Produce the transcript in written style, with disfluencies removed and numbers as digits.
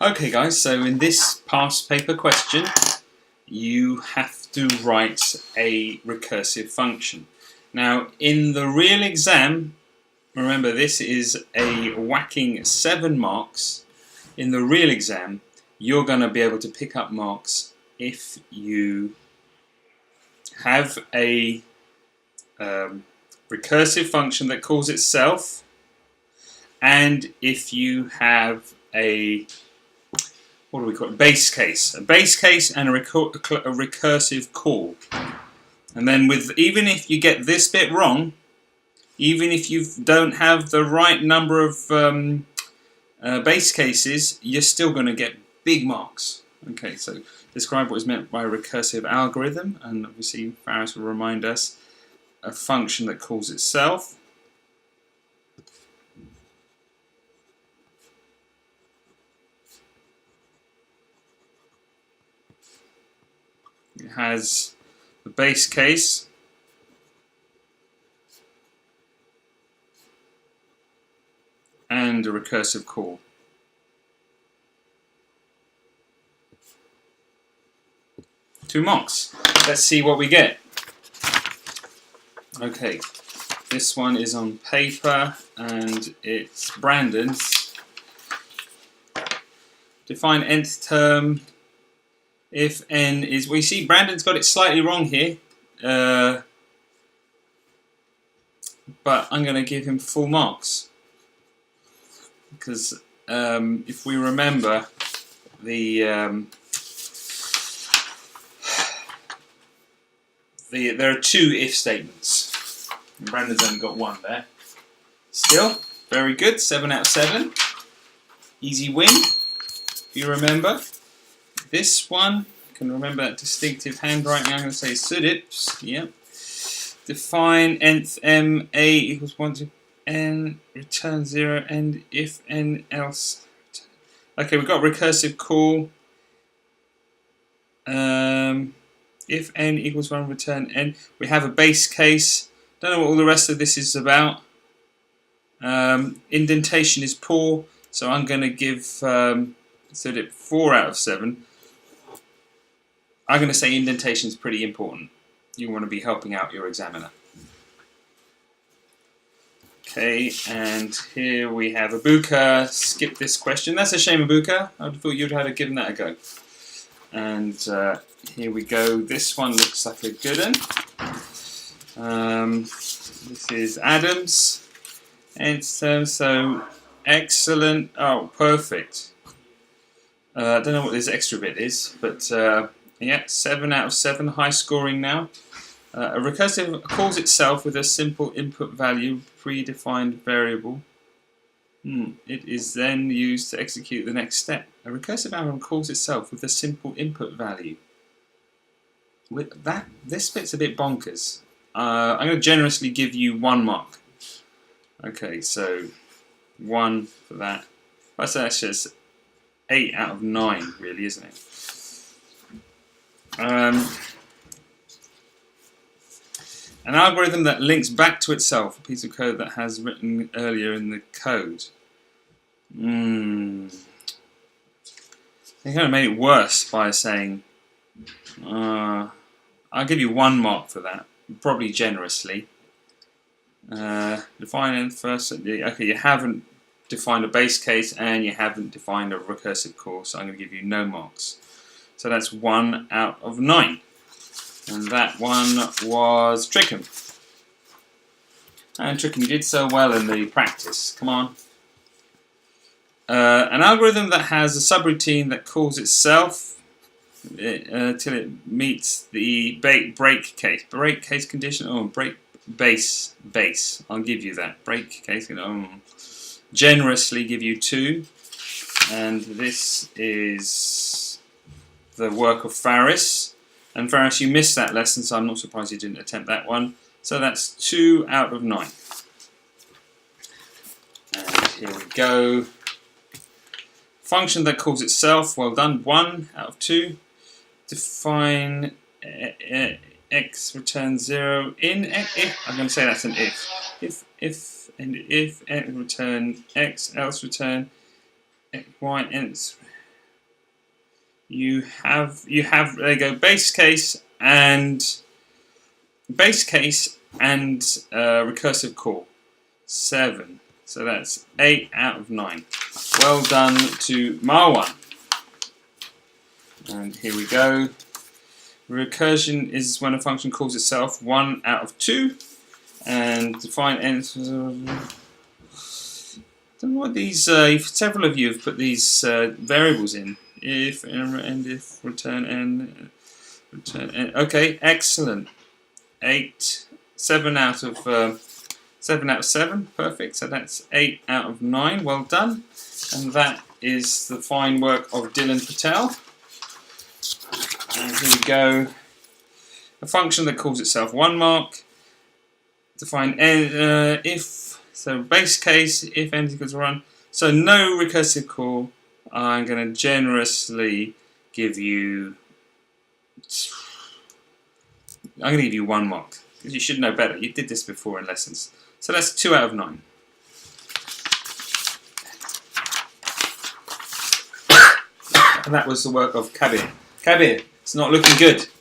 Okay guys, so in this past paper question you have to write a recursive function. Now in the real exam, remember this is a whacking 7 marks. In the real exam you're going to be able to pick up marks if you have a recursive function that calls itself, and if you have a, what do we call it, base case. A base case and a recursive call. And then even if you get this bit wrong, even if you don't have the right number of base cases, you're still going to get big marks. Okay, so describe what is meant by a recursive algorithm, and obviously Faris will remind us a function that calls itself. It has the base case and a recursive call. Two marks. Let's see what we get. Okay, this one is on paper and it's Brandon's. Define nth term if n is, we see Brandon's got it slightly wrong here, but I'm going to give him full marks because if we remember there are two if statements. Brandon's only got one there. Still, very good. 7 out of 7. Easy win. If you remember. This one, you can remember that distinctive handwriting. I'm going to say sudips. Yep. Define nth m a equals 1 to n, return 0, and if n else. Okay, we've got recursive call. If n equals 1, return n. We have a base case. Don't know what all the rest of this is about. Indentation is poor, so I'm going to give sudip 4 out of 7. I'm going to say indentation is pretty important. You want to be helping out your examiner. Okay, and here we have Abuka. Skip this question. That's a shame, Abuka. I thought you'd have given that a go. And here we go. This one looks like a good one. This is Adams. And so excellent. Oh, perfect. I don't know what this extra bit is, but yeah, 7 out of 7. High scoring now. A recursive calls itself with a simple input value, predefined variable. It is then used to execute the next step. A recursive algorithm calls itself with a simple input value. With that, this bit's a bit bonkers. I'm going to generously give you 1 mark. Okay, so 1 for that. That's just 8 out of 9, really, isn't it? An algorithm that links back to itself, a piece of code that has written earlier in the code. They kind of made it worse by saying, I'll give you 1 mark for that, probably generously. Define first. Okay, you haven't defined a base case and you haven't defined a recursive call, so I'm going to give you no marks. So that's 1 out of 9. And that one was Trickham. And Trickham, you did so well in the practice. Come on. An algorithm that has a subroutine that calls itself till it meets the break case. Break case condition. Oh, break base. I'll give you that. Break case. Generously give you 2. And this is the work of Faris. And Faris, you missed that lesson, so I'm not surprised you didn't attempt that one. So that's 2 out of 9. And here we go. Function that calls itself, well done, 1 out of 2. Define x returns 0 in if. I'm going to say that's an if. If and if return x, else return y, else you have there you go, base case and recursive call. 7. So that's 8 out of 9. Well done to Marwan. And here we go. Recursion is when a function calls itself 1 out of 2. And define n. I don't know what these. Several of you have put these variables in. If and if return n, return n. Okay, excellent. 7 out of 7. Perfect. So that's 8 out of 9. Well done. And that is the fine work of Dylan Patel. And here we go. A function that calls itself 1 mark. Define n, if, so base case, if n is equal to 1. So no recursive call. I'm going to generously give you, 1 mark. Because you should know better. You did this before in lessons. So that's 2 out of 9. And that was the work of Kabir. Kabir, it's not looking good.